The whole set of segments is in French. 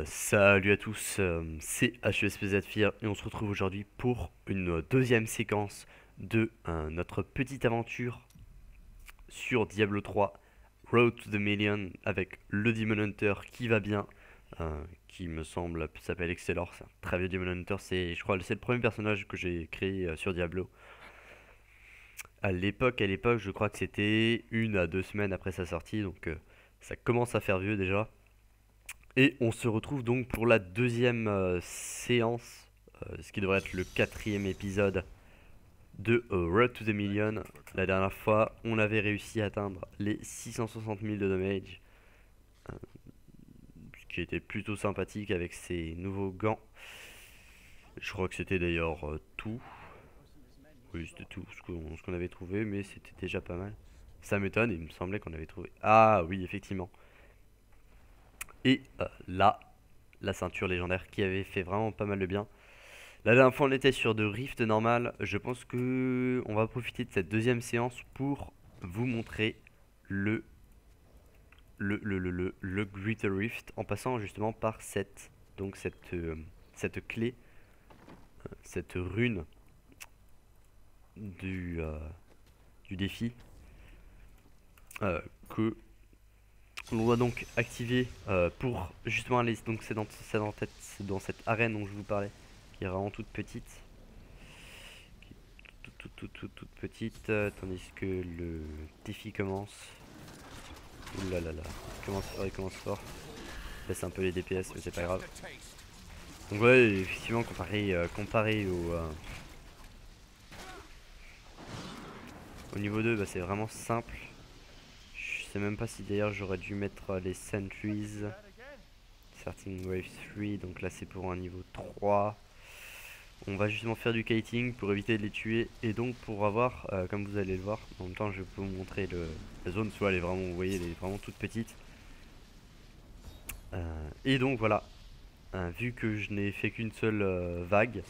Salut à tous, c'est HESPZ Fear et on se retrouve aujourd'hui pour une deuxième séquence de notre petite aventure sur Diablo 3 Road to the Million avec le Demon Hunter qui va bien, qui me semble s'appelle Excelor, c'est un très vieux Demon Hunter, je crois c'est le premier personnage que j'ai créé sur Diablo. À l'époque, je crois que c'était 1 à 2 semaines après sa sortie, donc ça commence à faire vieux déjà. Et on se retrouve donc pour la deuxième séance, ce qui devrait être le quatrième épisode de Road to the Million. La dernière fois, on avait réussi à atteindre les 660 000 de damage, ce qui était plutôt sympathique avec ces nouveaux gants. Je crois que c'était d'ailleurs tout. Oui, c'était tout ce qu'on avait trouvé, mais c'était déjà pas mal. Ça m'étonne, il me semblait qu'on avait trouvé. Ah oui, effectivement. Et là, la ceinture légendaire qui avait fait vraiment pas mal de bien. La dernière fois on était sur de Rift normal. Je pense que on va profiter de cette deuxième séance pour vous montrer le le Greater Rift en passant justement par cette clé, cette rune du, euh, du défi euh, que l'on doit donc activer pour justement aller, donc c'est dans cette arène dont je vous parlais qui est vraiment toute petite, toute petite, tandis que le défi commence. Ouh là là là, il commence fort. Baisse un peu les DPS, mais c'est pas grave. Donc ouais, effectivement, comparé au niveau 2, bah, c'est vraiment simple. Je sais même pas si d'ailleurs j'aurais dû mettre les sentries. Starting wave 3, donc là c'est pour un niveau 3. On va justement faire du kiting pour éviter de les tuer et donc pour avoir, comme vous allez le voir, en même temps je peux vous montrer la zone, soit elle est vraiment, vous voyez, elle est vraiment toute petite. Et donc voilà, vu que je n'ai fait qu'une seule vague,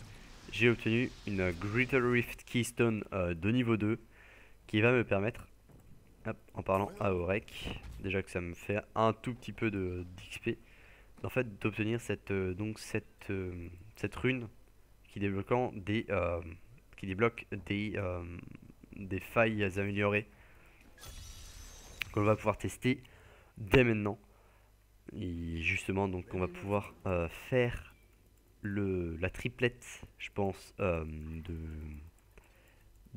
j'ai obtenu une Greater Rift Keystone de niveau 2 qui va me permettre, hop, en parlant à Orek, déjà que ça me fait un tout petit peu d'XP, en fait d'obtenir cette rune qui qui débloque des failles améliorées qu'on va pouvoir tester dès maintenant. Et justement, donc on va pouvoir faire la triplette, je pense, de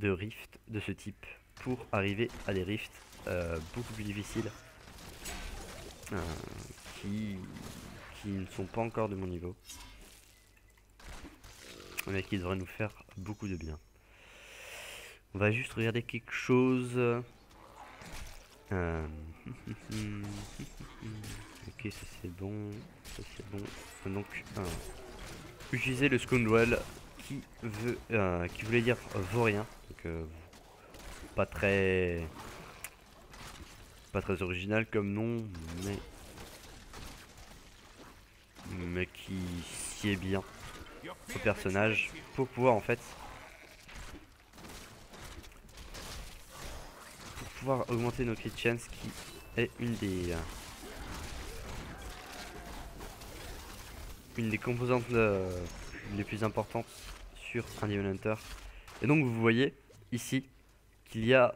rifts de ce type pour arriver à des rifts beaucoup plus difficiles euh, qui, qui ne sont pas encore de mon niveau, mais qui devraient nous faire beaucoup de bien. On va juste regarder quelque chose. Euh, ok, ça c'est bon. Ça c'est bon. Donc, utiliser le Scoundrel qui voulait dire vaurien. Donc, pas très, pas très original comme nom, mais qui sied bien au personnage pour pouvoir en fait augmenter nos crit chance qui est une des composantes les plus importantes sur un Demon Hunter. Et donc vous voyez ici qu'il y a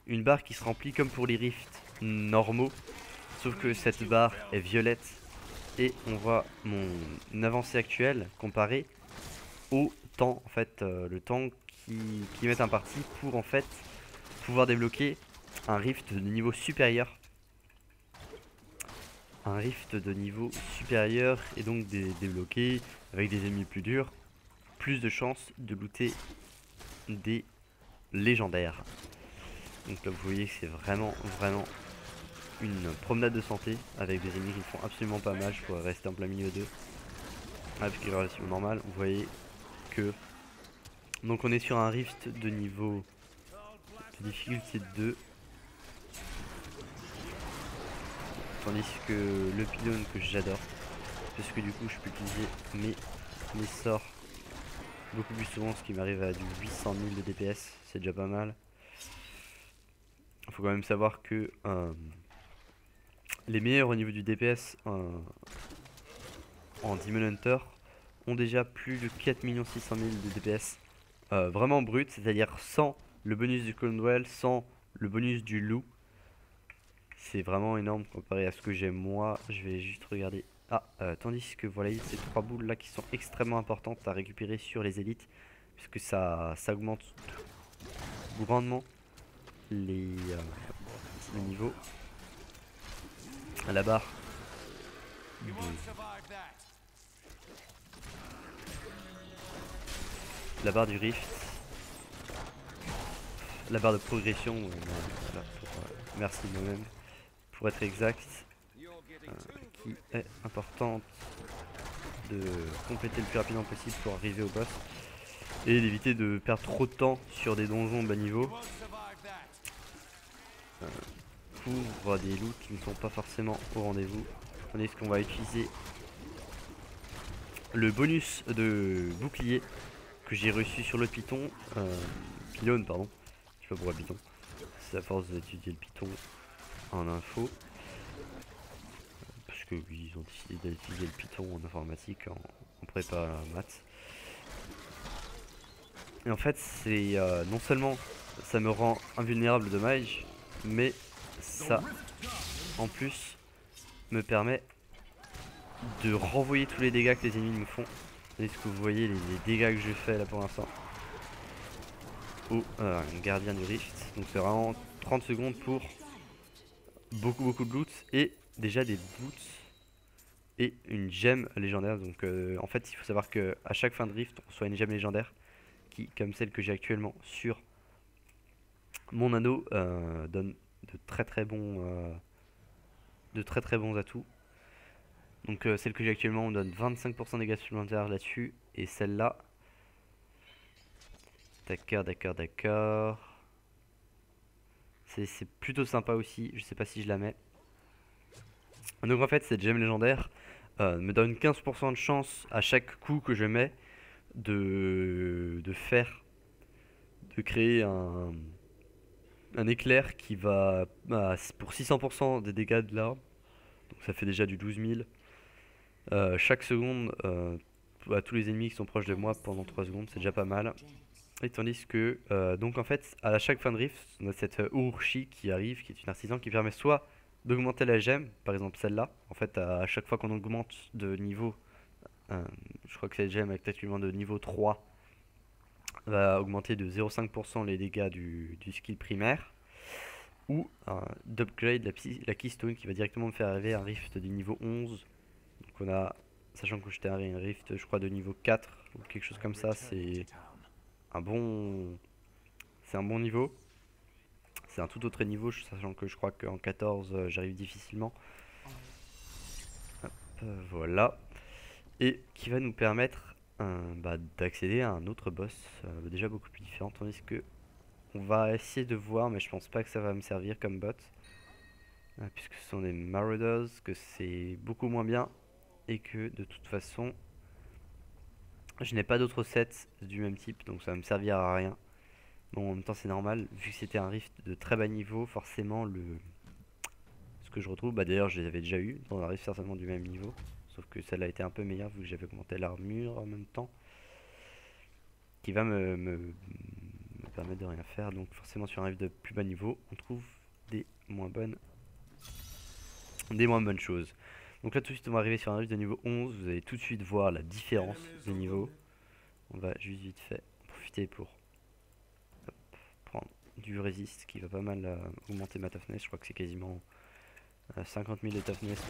une barre qui se remplit comme pour les rifts normaux, sauf que cette barre est violette et on voit mon avancée actuelle comparée au temps, en fait, le temps qui met un parti pour en fait pouvoir débloquer un rift de niveau supérieur. Un rift de niveau supérieur et donc débloquer avec des ennemis plus durs, plus de chances de looter des légendaires. Donc là vous voyez que c'est vraiment une promenade de santé avec des ennemis qui font absolument pas mal. Je pourrais rester en plein milieu d'eux. Ah, parce qu'il est relativement normal. Vous voyez que donc on est sur un rift de niveau de difficulté 2. Tandis que le pylône que j'adore, parce que du coup je peux utiliser mes sorts beaucoup plus souvent, ce qui m'arrive à du 800 000 de DPS, c'est déjà pas mal. Il faut quand même savoir que les meilleurs au niveau du DPS en Demon Hunter ont déjà plus de 4 600 000 de DPS. Vraiment brut, c'est-à-dire sans le bonus du Condwell, sans le bonus du loup. C'est vraiment énorme comparé à ce que j'ai moi. Je vais juste regarder. Ah, tandis que voilà, ces 3 boules là qui sont extrêmement importantes à récupérer sur les élites. Puisque ça augmente grandement le niveau. La barre de... La barre du rift. La barre de progression. Voilà, merci moi-même. Pour être exact. Qui est importante de compléter le plus rapidement possible pour arriver au boss. Et d'éviter de perdre trop de temps sur des donjons bas niveau. Pour des loots qui ne sont pas forcément au rendez-vous. On est ce qu'on va utiliser le bonus de bouclier que j'ai reçu sur le python. Pylône, pardon. Je sais pas pourquoi python. C'est à force d'étudier le python en info. Parce que oui, ils ont décidé d'étudier le python en informatique, en prépa maths. Et en fait, c'est non seulement ça me rend invulnérable de mage, mais ça, en plus, me permet de renvoyer tous les dégâts que les ennemis me font. Est-ce que vous voyez les dégâts que je fais là pour l'instant au gardien du rift. Donc c'est vraiment 30 secondes pour beaucoup de loot et déjà des boots et une gemme légendaire. Donc en fait il faut savoir que à chaque fin de rift on reçoit une gemme légendaire qui, comme celle que j'ai actuellement sur mon anneau, donne de très bons atouts. Donc celle que j'ai actuellement on donne 25% de dégâts supplémentaires là-dessus, et celle-là, d'accord. C'est plutôt sympa aussi, je sais pas si je la mets. Donc en fait cette gemme légendaire me donne 15% de chance à chaque coup que je mets de créer un éclair qui va pour 600% des dégâts de l'arme. Donc ça fait déjà du 12 000 chaque seconde à tous les ennemis qui sont proches de moi pendant 3 secondes, c'est déjà pas mal. Et tandis que donc en fait à chaque fin de rift on a cette Urshi qui arrive, qui est une artisan qui permet soit d'augmenter la gemme, par exemple celle-là. En fait à chaque fois qu'on augmente de niveau, je crois que cette gemme est actuellement de niveau 3, va augmenter de 0,5% les dégâts du skill primaire. Ou d'upgrade la keystone qui va directement me faire arriver à un rift de niveau 11. Donc on a, sachant que j'étais à un rift je crois de niveau 4 ou quelque chose comme ça, c'est un bon niveau. C'est un tout autre niveau, sachant que je crois qu'en 14 j'arrive difficilement. Hop, voilà. Et qui va nous permettre d'accéder à un autre boss déjà beaucoup plus différent. Tandis que on va essayer de voir, mais je pense pas que ça va me servir comme bot. Puisque ce sont des Marauders, que c'est beaucoup moins bien. Et que de toute façon, je n'ai pas d'autres sets du même type, donc ça va me servir à rien. Bon, en même temps c'est normal, vu que c'était un rift de très bas niveau, forcément ce que je retrouve, d'ailleurs je les avais déjà eu dans un rift certainement du même niveau, sauf que celle-là a été un peu meilleure vu que j'avais augmenté l'armure en même temps, qui va me permettre de rien faire. Donc forcément sur un rift de plus bas niveau, on trouve des moins bonnes choses. Donc là tout de suite on va arriver sur un rift de niveau 11, vous allez tout de suite voir la différence de niveau. On va juste vite fait profiter pour prendre du resist qui va pas mal augmenter ma toughness. Je crois que c'est quasiment 50 000 de toughness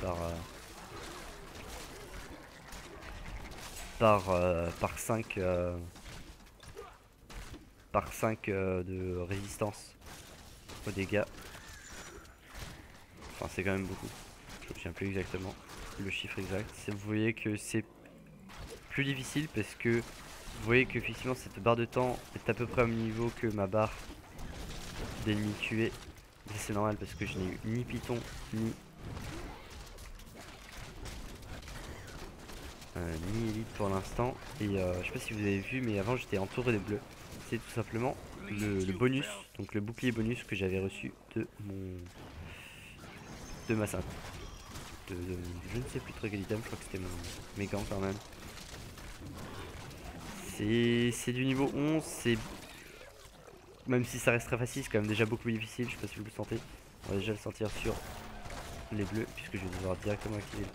par 5 de résistance aux dégâts. Enfin c'est quand même beaucoup, je me souviens plus exactement le chiffre exact. Vous voyez que c'est plus difficile parce que vous voyez que effectivement cette barre de temps est à peu près au même niveau que ma barre d'ennemis tués. C'est normal parce que je n'ai eu ni python ni élite pour l'instant. Et je sais pas si vous avez vu, mais avant j'étais entouré de bleus. C'est tout simplement le bonus, donc le bouclier bonus que j'avais reçu de ma synth. je ne sais plus très quel item, je crois que c'était mes gants quand même. C'est du niveau 11, c'est... Même si ça reste très facile, c'est quand même déjà beaucoup plus difficile, je sais pas si vous le sentez. On va déjà le sentir sur les bleus, puisque je vais devoir directement activer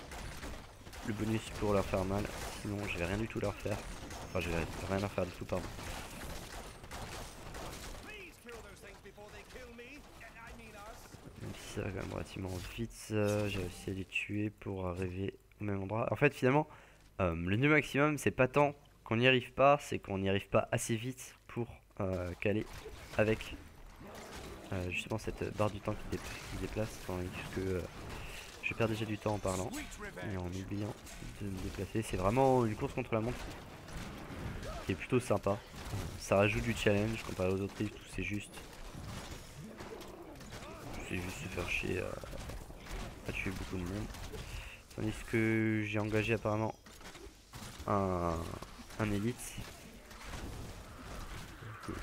le bonus pour leur faire mal. Sinon je vais rien du tout leur faire. Enfin je vais rien leur faire du tout, pardon. Même si ça va quand même relativement vite, j'ai réussi à les tuer pour arriver au même endroit. En fait finalement, le niveau maximum c'est pas tant qu'on n'y arrive pas, c'est qu'on n'y arrive pas assez vite pour caler avec justement cette barre du temps qui déplace, tandis que je perds déjà du temps en parlant et en oubliant de me déplacer. C'est vraiment une course contre la montre qui est plutôt sympa. Ça rajoute du challenge comparé aux autres rift où c'est juste se faire chier à tuer beaucoup de monde. Tandis que j'ai engagé apparemment un élite que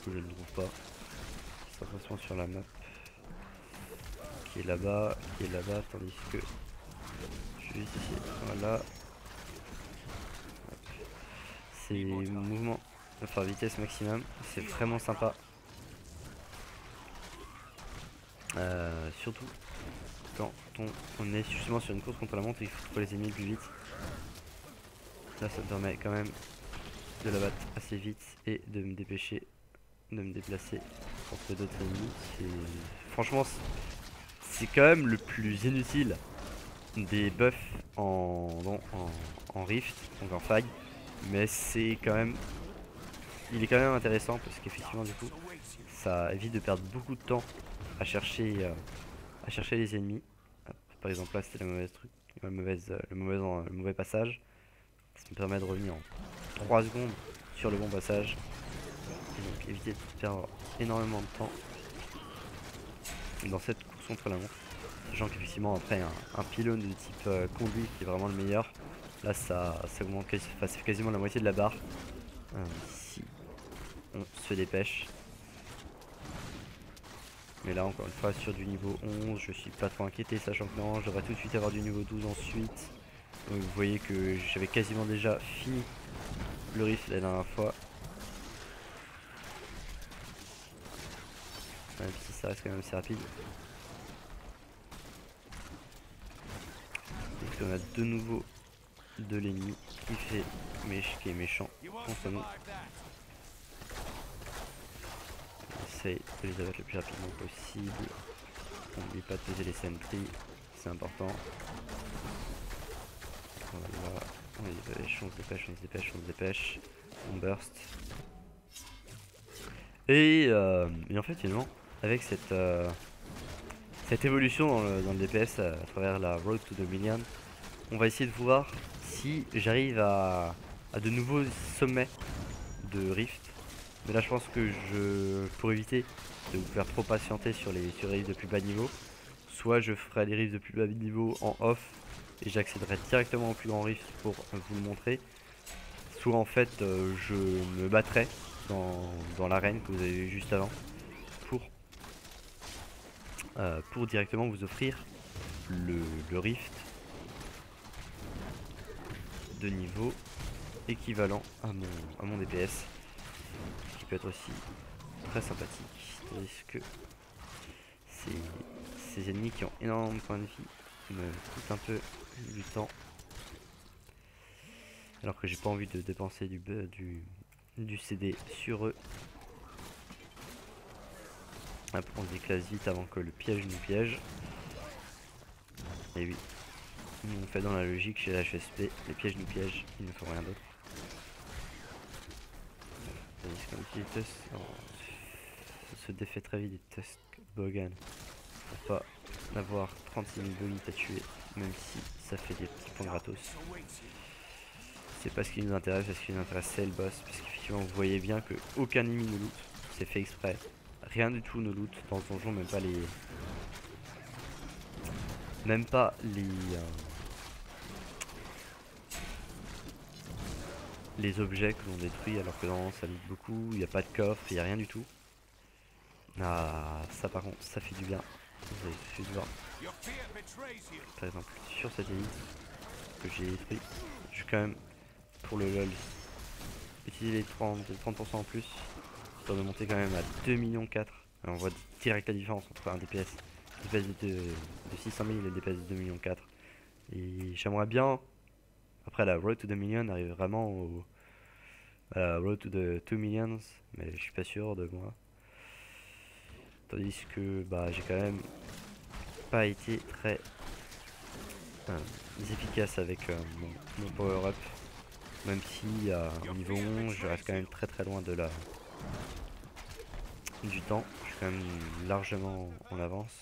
je ne trouve pas. Ça correspond sur la map. Qui est là-bas, tandis que je suis ici. Voilà. C'est mouvement, enfin vitesse maximum. C'est vraiment sympa. Surtout quand on est justement sur une course contre la montre, il faut trouver les ennemis plus vite. Là ça me permet quand même de la battre assez vite et de me dépêcher de me déplacer contre d'autres ennemis. Franchement c'est quand même le plus inutile des buffs en rift, donc en fag, mais c'est quand même, il est quand même intéressant parce qu'effectivement du coup ça évite de perdre beaucoup de temps à chercher les ennemis. Par exemple là c'était le mauvais passage. Ça me permet de revenir en 3 secondes sur le bon passage et donc éviter de perdre énormément de temps dans cette course contre la montre. Sachant qu'effectivement après un pylône de type conduit qui est vraiment le meilleur, là ça augmente c'est quasiment la moitié de la barre si on se dépêche. Mais là encore une fois sur du niveau 11 je suis pas trop inquiété, sachant que non, je devrais tout de suite avoir du niveau 12 ensuite. Donc vous voyez que j'avais quasiment déjà fini le rift la dernière fois. Même si ça reste quand même assez rapide. Donc on a de nouveau de l'ennemi qui est méchant contre nous. On essaye de les abattre le plus rapidement possible. N'oubliez pas de poser les sentries, c'est important. Voilà, on se dépêche, on se dépêche. On burst. Et en fait finalement avec cette évolution dans le DPS à travers la Road to the Million, on va essayer de voir si j'arrive à de nouveaux sommets de Rift. Mais là je pense que pour éviter de vous faire trop patienter sur les rifts de plus bas niveau, soit je ferai les rifts de plus bas niveau en off et j'accéderai directement au plus grand rift pour vous le montrer, soit en fait je me battrai dans l'arène que vous avez vu juste avant pour directement vous offrir le rift de niveau équivalent à mon DPS, qui peut être aussi très sympathique, tandis que ces ennemis qui ont énormément de points de vie me coûtent un peu du temps, alors que j'ai pas envie de dépenser du CD sur eux. Hop, on se déclasse vite avant que le piège nous piège. Et oui, on fait dans la logique chez la HSP, les pièges nous piègent, il ne faut rien d'autre. Tandis qu'un petit Tusk se défait très vite des Tusk Bogan pour pas avoir 36 000 bolites à tuer, même si ça fait des petits points gratos. C'est pas ce qui nous intéresse, ce qui nous intéresse c'est le boss, parce qu'effectivement vous voyez bien que aucun ennemi ne loot, c'est fait exprès. Rien du tout ne loot dans le donjon, même pas les objets que l'on détruit, alors que non, ça loot beaucoup, il n'y a pas de coffre, il n'y a rien du tout. Ah, ça par contre, ça fait du bien. Vous avez su de voir. Par exemple, sur cette élite que j'ai détruit, je vais quand même, pour le LOL, utiliser les 30% en plus, pour de monter quand même à 2,4 millions. On voit direct la différence entre un DPS, de 600 000 et le DPS de 2,4 millions. Et j'aimerais bien, après la Road to the Million, arriver vraiment à la Road to the 2 Millions, mais je suis pas sûr de moi. Tandis que bah, j'ai quand même pas été très efficace avec mon power up. Même si au niveau 11 je reste quand même très loin de du temps. Je suis quand même largement en avance.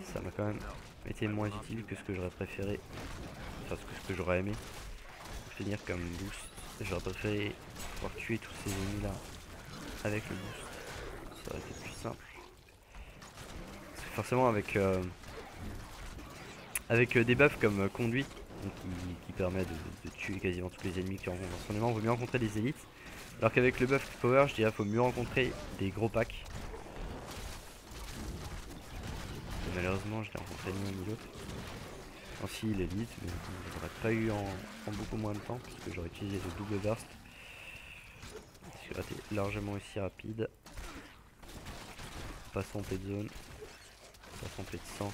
Ça m'a quand même été moins utile que ce que j'aurais préféré. Enfin ce que j'aurais aimé finir comme boost. J'aurais préféré pouvoir tuer tous ces ennemis là avec le boost. Ça aurait été plus simple. Parce que forcément avec des buffs comme conduite, donc qui permet de tuer quasiment tous les ennemis qui rencontrent dans son élément, il vaut mieux rencontrer des élites. Alors qu'avec le buff power, je dirais qu'il faut mieux rencontrer des gros packs. Et malheureusement, je l'ai rencontré ni l'un ni l'autre. Ainsi l'élite, mais je l'aurais pas eu en beaucoup moins de temps, puisque j'aurais utilisé le double burst. Ce qui aurait été largement aussi rapide. Pas se tromper de zone, pas se tromper de sens.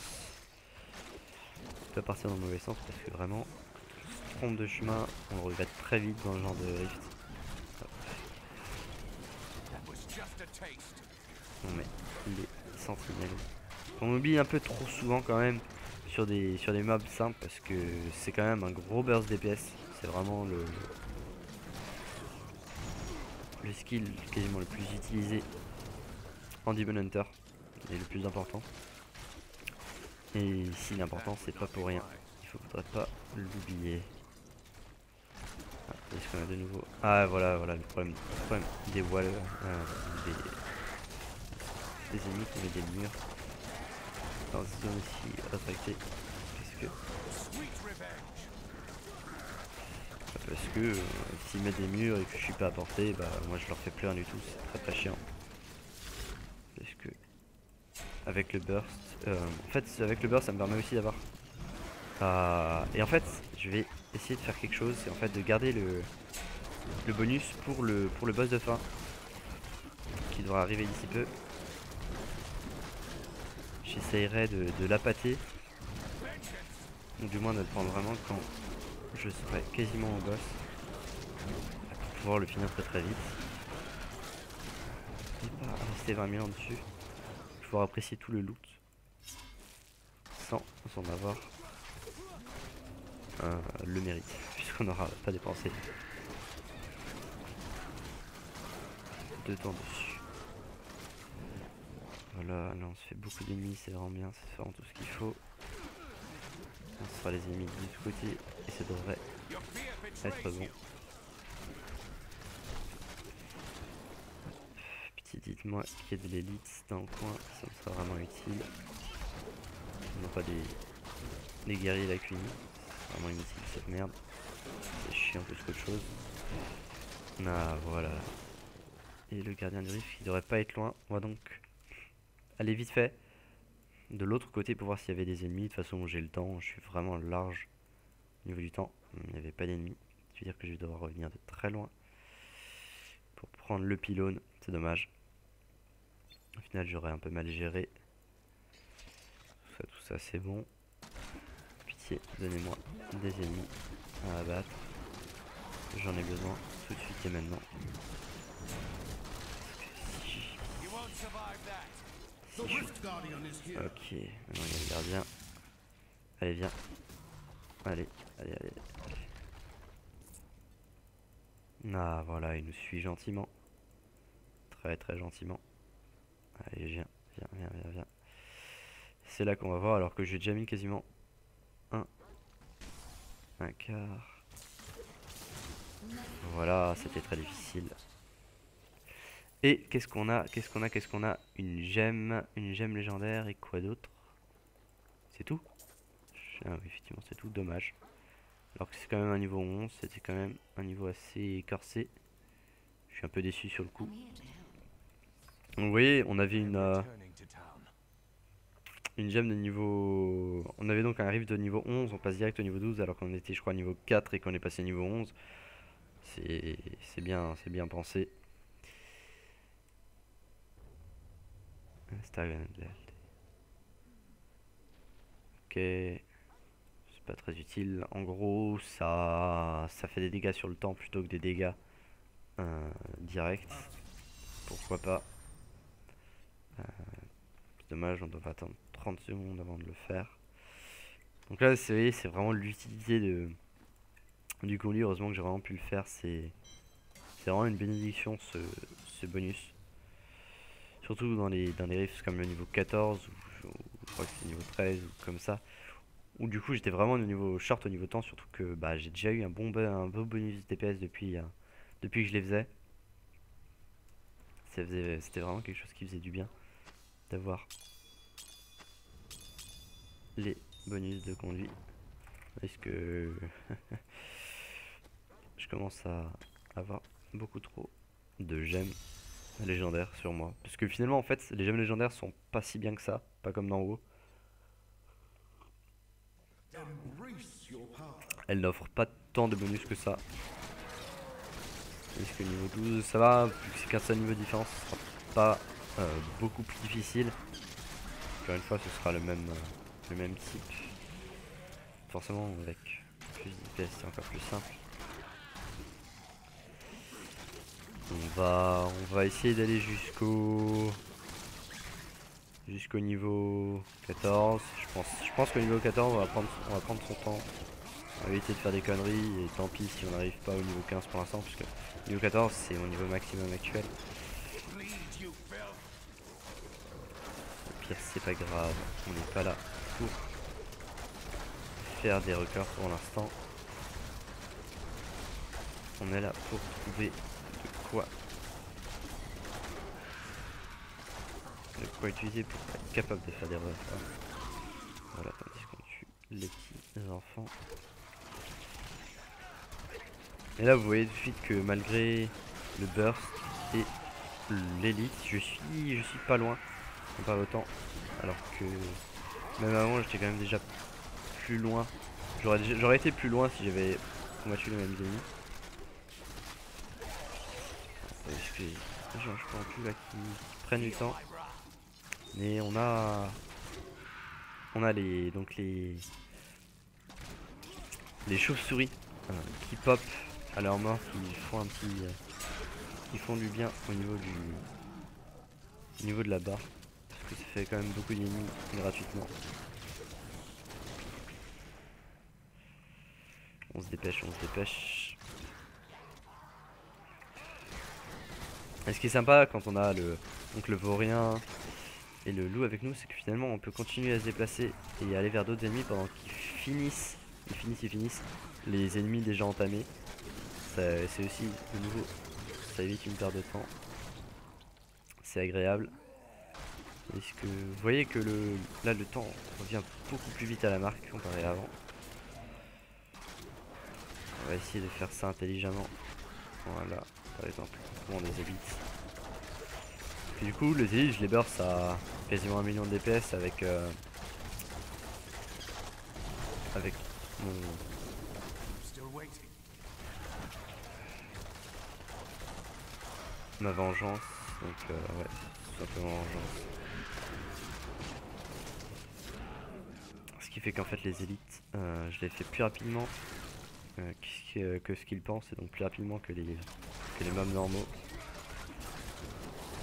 Pas partir dans le mauvais sens, parce que vraiment, trompe de chemin, on le regrette très vite dans le genre de rift. On met les sentinelles. On oublie un peu trop souvent quand même sur des mobs simples parce que c'est quand même un gros burst DPS. C'est vraiment le skill quasiment le plus utilisé en Demon Hunter et le plus important. Et si l'important c'est pas pour rien, il faudrait pas l'oublier. Est-ce qu'on a de nouveau? Ah voilà le problème des walls, des ennemis qui mettent des murs dans cette zone aussi rétractée. Parce que s'ils mettent des murs et que je suis pas à portée, bah moi je leur fais plus rien du tout, c'est très chiant. Parce que avec le burst, en fait avec le burst ça me permet aussi d'avoir et en fait je vais essayer de faire quelque chose, c'est en fait de garder le bonus pour le boss de fin qui devra arriver d'ici peu. J'essayerai de l'appâter, ou du moins de le prendre vraiment quand je serai quasiment au boss pour pouvoir le finir très vite et pas rester 20 000 ans dessus, pouvoir apprécier tout le loot sans en avoir le mérite, puisqu'on n'aura pas dépensé de temps dessus. Voilà, là on se fait beaucoup d'ennemis, c'est vraiment bien, c'est vraiment tout ce qu'il faut. On sera les ennemis de l'autre côté et ça devrait être bon. Petit, dites-moi qu'il y a de l'élite dans le coin, ça me sera vraiment utile. Non pas des guerriers lacunis, c'est vraiment inutile cette merde. C'est chiant plus qu'autre chose. Ah voilà. Et le gardien du rift qui devrait pas être loin. On va donc aller vite fait de l'autre côté pour voir s'il y avait des ennemis. De toute façon j'ai le temps, je suis vraiment large au niveau du temps. Il n'y avait pas d'ennemis. Ça veut dire que je vais devoir revenir de très loin pour prendre le pylône. C'est dommage. Au final j'aurais un peu mal géré. Tout ça c'est bon. Pitié, donnez-moi des ennemis à abattre. J'en ai besoin tout de suite et maintenant. Ok, maintenant il y a le gardien. Allez, viens. Allez. Ah, voilà, il nous suit gentiment. Très gentiment. Allez, viens. C'est là qu'on va voir, alors que j'ai déjà mis quasiment un quart. Voilà, c'était très difficile. Et qu'est-ce qu'on a? Une gemme légendaire et quoi d'autre? C'est tout? Ah oui, effectivement, c'est tout, dommage. Alors que c'est quand même un niveau 11, c'était quand même un niveau assez corsé. Je suis un peu déçu sur le coup. Vous voyez, on avait une gemme de niveau... On avait donc un riff de niveau 11, on passe direct au niveau 12 alors qu'on était je crois niveau 4 et qu'on est passé niveau 11. C'est bien pensé. Ok, c'est pas très utile. En gros, ça fait des dégâts sur le temps plutôt que des dégâts directs. Pourquoi pas. C'est dommage, on doit attendre 30 secondes avant de le faire. Donc là, c'est vraiment l'utilité du conduit. Heureusement que j'ai vraiment pu le faire. C'est vraiment une bénédiction ce bonus. Surtout dans les riffs comme le niveau 14 ou je crois que c'est niveau 13 ou comme ça. Où du coup j'étais vraiment au niveau short au niveau temps, surtout que bah, j'ai déjà eu un beau bonus DPS depuis que je les faisais. C'était vraiment quelque chose qui faisait du bien d'avoir les bonus de conduit. Est-ce que je commence à avoir beaucoup trop de gemmes légendaires sur moi? Parce que finalement en fait les gemmes légendaires sont pas si bien que ça, pas comme dans WoW. Elles n'offrent pas tant de bonus que ça. Est-ce que niveau 12 ça va, vu que c'est qu'un seul niveau de différence, ce sera pas beaucoup plus difficile. Encore une fois ce sera le même type. Forcément avec plus d'IPS c'est encore plus simple. On va essayer d'aller jusqu'au niveau 14. Je pense qu'au niveau 14 on va prendre son temps. On va éviter de faire des conneries et tant pis si on n'arrive pas au niveau 15 pour l'instant, puisque niveau 14 c'est mon niveau maximum actuel. Au pire c'est pas grave, on n'est pas là pour faire des records pour l'instant. On est là pour trouver de quoi utiliser pour être capable de faire des records. Voilà, tandis qu'on tue les petits enfants. Et là vous voyez tout de suite que malgré le burst et l'élite, je suis pas loin comparé au temps. Alors que même avant j'étais quand même déjà plus loin. J'aurais été plus loin si j'avais combattu les mêmes ennemis. Est-ce que je pense plus là qui prennent du temps. Mais on a les chauves-souris qui pop à leur mort, qui font du bien au niveau de la barre, parce que ça fait quand même beaucoup d'ennemis gratuitement. On se dépêche. Et ce qui est sympa quand on a le vaurien et le loup avec nous, c'est que finalement on peut continuer à se déplacer et aller vers d'autres ennemis pendant qu'ils finissent les ennemis déjà entamés. C'est aussi de nouveau, ça évite une perte de temps. C'est agréable. Est-ce que vous voyez que là le temps revient beaucoup plus vite à la marque comparé à avant. On va essayer de faire ça intelligemment. Voilà, par exemple, on des élites. Et du coup, les élites, je les burst à quasiment 1 million de DPS avec ma vengeance. Donc ouais, tout simplement vengeance. Ce qui fait qu'en fait les élites, je les fais plus rapidement que ce qu'ils pensent, et donc plus rapidement que les mobs normaux.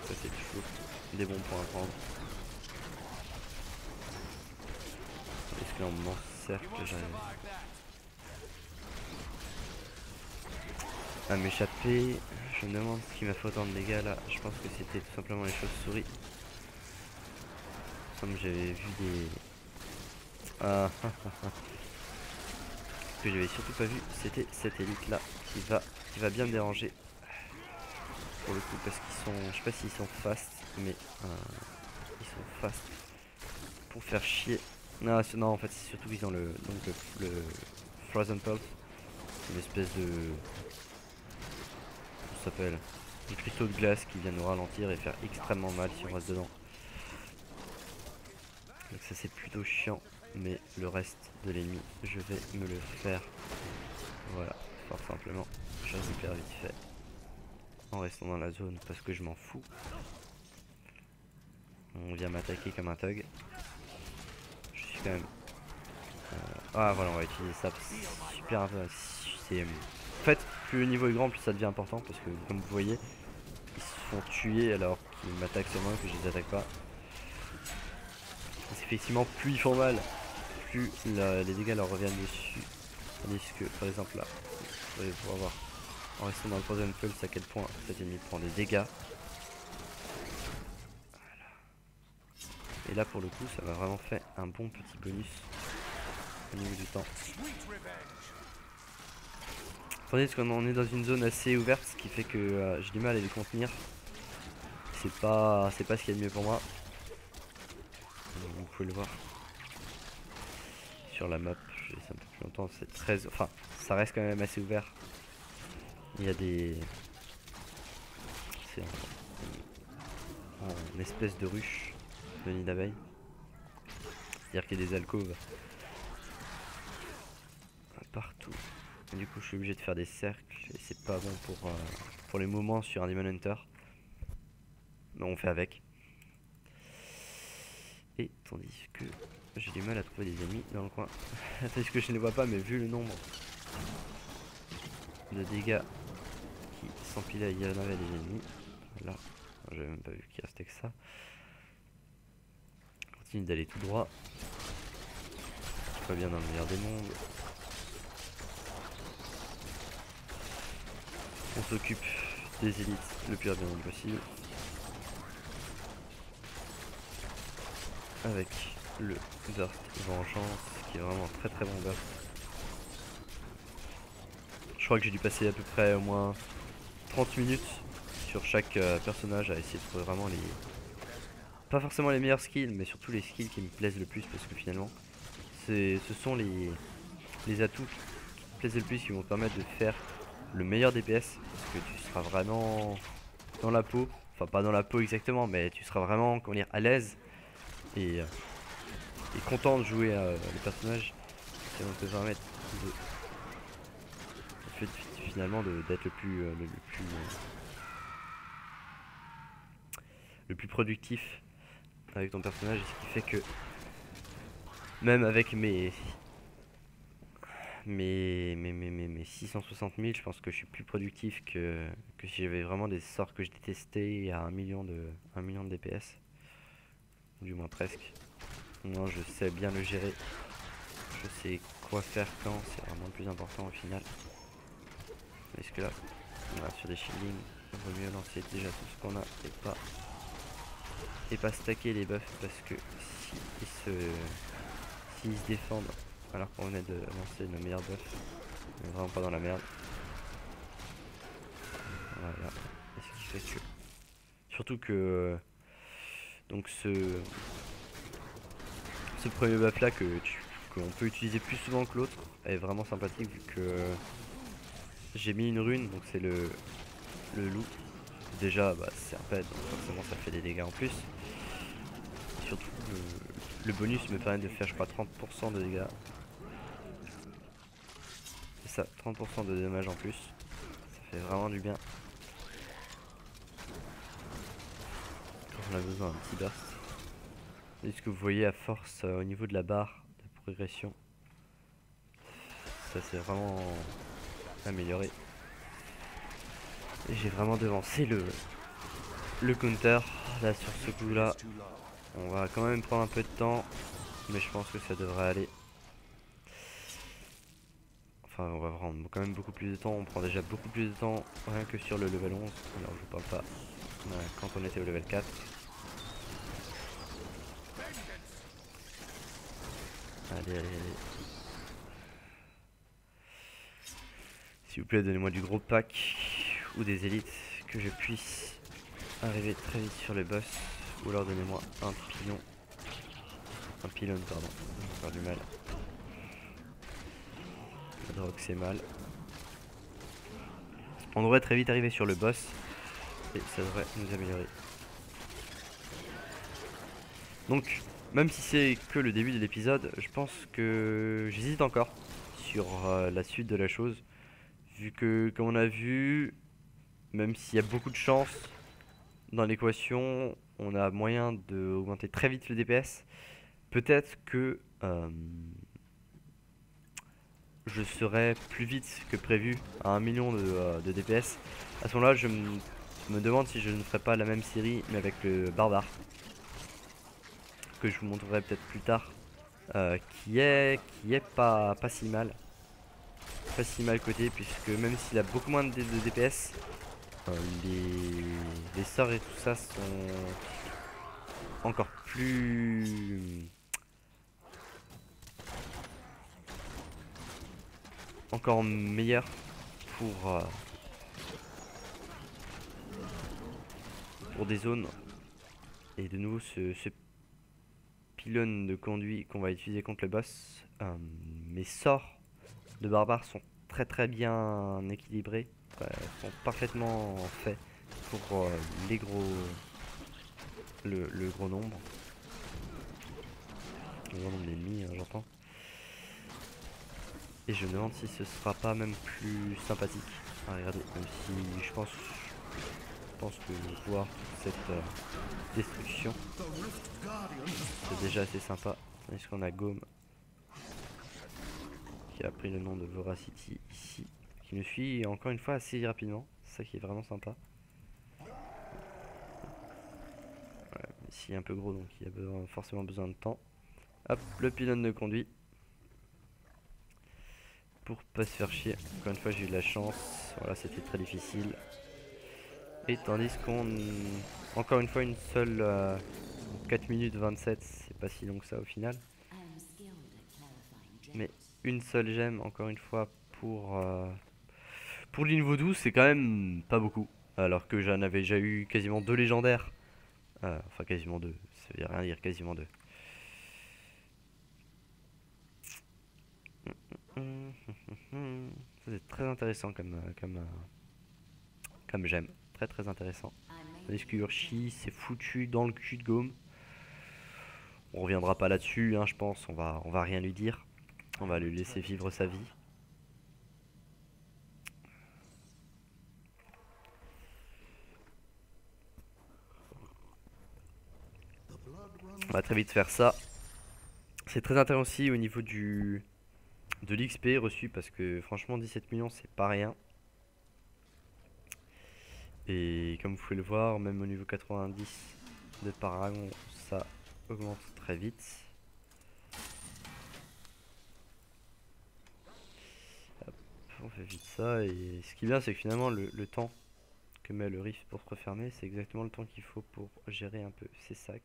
Ça c'est toujours des bons points à prendre. Est-ce que là on m'encercle, j'arrive à m'échapper? Je me demande ce qui m'a fait autant de dégâts là. Je pense que c'était tout simplement les chauves-souris. Comme j'avais vu des... Ce que j'avais surtout pas vu, c'était cette élite là qui va bien me déranger. Pour le coup, parce qu'ils sont... Je sais pas s'ils sont fast, mais ils sont fast pour faire chier. Non, en fait c'est surtout qu'ils ont le Frozen Pulse. Une espèce de... Comment ça s'appelle? Des cristaux de glace qui viennent nous ralentir et faire extrêmement mal si on reste dedans. Donc ça c'est plutôt chiant, mais le reste de l'ennemi, je vais me le faire. Voilà, fort simplement, je récupère vite fait. En restant dans la zone parce que je m'en fous. On vient m'attaquer comme un thug. Je suis quand même... Ah voilà, on va utiliser ça. Super intéressant. En fait, plus le niveau est grand, plus ça devient important. Parce que comme vous voyez, ils se font tuer alors qu'ils m'attaquent sur moi, que je les attaque pas. Et effectivement, plus ils font mal, plus les dégâts leur reviennent dessus. Tandis que, par exemple là, vous allez pouvoir voir, en restant dans le Poison Pulse, à quel point cet ennemi prend des dégâts. Et là pour le coup ça m'a vraiment fait un bon petit bonus au niveau du temps. Tandis qu'on est dans une zone assez ouverte, ce qui fait que j'ai du mal à les contenir. C'est pas ce qu'il y a de mieux pour moi. Vous pouvez le voir sur la map, je laisse un peu plus longtemps, c'est très... Enfin ça reste quand même assez ouvert. Il y a des... C'est en espèce de ruche de nid d'abeilles. C'est-à-dire qu'il y a des alcôves partout. Et du coup je suis obligé de faire des cercles et c'est pas bon pour les moments sur un Demon Hunter. Mais on fait avec. Et tandis que j'ai du mal à trouver des ennemis dans le coin. Tandis que je ne les vois pas, mais vu le nombre de dégâts qui s'empilaient, il y en avait des ennemis. Là, j'avais même pas vu qu'il restait que ça. On continue d'aller tout droit. Pas bien dans le meilleur des mondes. On s'occupe des élites le plus rapidement possible. Avec le Burst Vengeance, qui est vraiment un très très bon burst. Je crois que j'ai dû passer à peu près au moins 30 minutes sur chaque personnage à essayer de trouver vraiment les... Pas forcément les meilleurs skills, mais surtout les skills qui me plaisent le plus, parce que finalement, ce sont les atouts qui me plaisent le plus, qui vont te permettre de faire le meilleur DPS, parce que tu seras vraiment dans la peau, enfin pas dans la peau exactement, mais tu seras vraiment, comment dire, à l'aise et content de jouer les personnages qui vont te permettre de finalement d'être le plus productif avec ton personnage, et ce qui fait que même avec mes 660 000, je pense que je suis plus productif que si j'avais vraiment des sorts que je détestais à 1 million de DPS, du moins presque. Non, je sais bien le gérer, je sais quoi faire quand, c'est vraiment le plus important au final. Parce que là, voilà, sur des shieldings, il vaut mieux lancer déjà tout ce qu'on a et pas stacker les buffs, parce que s'ils se défendent alors qu'on venait de lancer nos meilleurs buffs, on est vraiment pas dans la merde. Voilà, et ce qui fait que surtout que donc ce premier buff là qu'on peut utiliser plus souvent que l'autre est vraiment sympathique, vu que j'ai mis une rune, donc c'est le loup. Déjà bah, c'est un pet, donc forcément ça fait des dégâts en plus. Et surtout le bonus me permet de faire je crois 30% de dégâts. C'est ça, 30% de dommages en plus. Ça fait vraiment du bien. On a besoin d'un petit burst. Et ce que vous voyez à force au niveau de la barre de progression, ça s'est vraiment amélioré. Et j'ai vraiment devancé le counter là sur ce coup là. On va quand même prendre un peu de temps, mais je pense que ça devrait aller. Enfin on va prendre quand même beaucoup plus de temps, on prend déjà beaucoup plus de temps rien que sur le level 11. Alors je vous parle pas quand on était au level 4. Allez, allez, allez. S'il vous plaît, donnez-moi du gros pack ou des élites, que je puisse arriver très vite sur les boss. Ou alors donnez-moi un pilon. Un pylône, pardon. Je vais faire du mal. La drogue, c'est mal. On devrait très vite arriver sur le boss. Et ça devrait nous améliorer. Donc, Même si c'est que le début de l'épisode, je pense que j'hésite encore sur la suite de la chose. Vu que, comme on a vu, même s'il y a beaucoup de chance dans l'équation, on a moyen d'augmenter très vite le DPS. Peut-être que je serai plus vite que prévu à 1 million de DPS. À ce moment-là, je me demande si je ne ferai pas la même série, mais avec le barbare. Que je vous montrerai peut-être plus tard. Qui est pas si mal. Pas si mal coté, puisque même s'il a beaucoup moins de DPS, euh, les sorts et tout ça sont encore plus... encore meilleurs pour des zones. Et de nouveau, ce pylône de conduit qu'on va utiliser contre le boss. Mes sorts de barbare sont très bien équilibrés, sont parfaitement faits pour les gros, le gros nombre. Le gros nombre d'ennemis, hein, j'entends. Et je me demande si ce sera pas même plus sympathique à regarder, même si je pense que voir toute cette destruction, c'est déjà assez sympa. Est-ce qu'on a Gaume qui a pris le nom de Voracity ici, qui nous suit encore une fois assez rapidement, c'est ça qui est vraiment sympa. Ouais, ici un peu gros donc il y a forcément besoin de temps. Hop, le pylône de conduit. Pour pas se faire chier. Encore une fois j'ai eu de la chance. Voilà, c'était très difficile. Et tandis qu'on... Encore une fois une seule 4 minutes 27, c'est pas si long que ça au final. Mais une seule gemme encore une fois pour le niveau 12, c'est quand même pas beaucoup. Alors que j'en avais déjà eu quasiment 2 légendaires. Enfin quasiment 2, ça veut rien dire, quasiment 2. C'est très intéressant comme j'aime. Très intéressant. Tandis que Urshi c'est foutu dans le cul de Gaume. On reviendra pas là-dessus, hein, je pense. On va rien lui dire. On va lui laisser vivre sa vie. On va très vite faire ça. C'est très intéressant aussi au niveau de l'XP reçu parce que franchement 17 millions c'est pas rien. Et comme vous pouvez le voir, même au niveau 90 de Paragon, ça augmente très vite. Hop, on fait vite ça et ce qui est bien c'est que finalement le temps que met le rift pour se refermer, c'est exactement le temps qu'il faut pour gérer un peu ses sacs.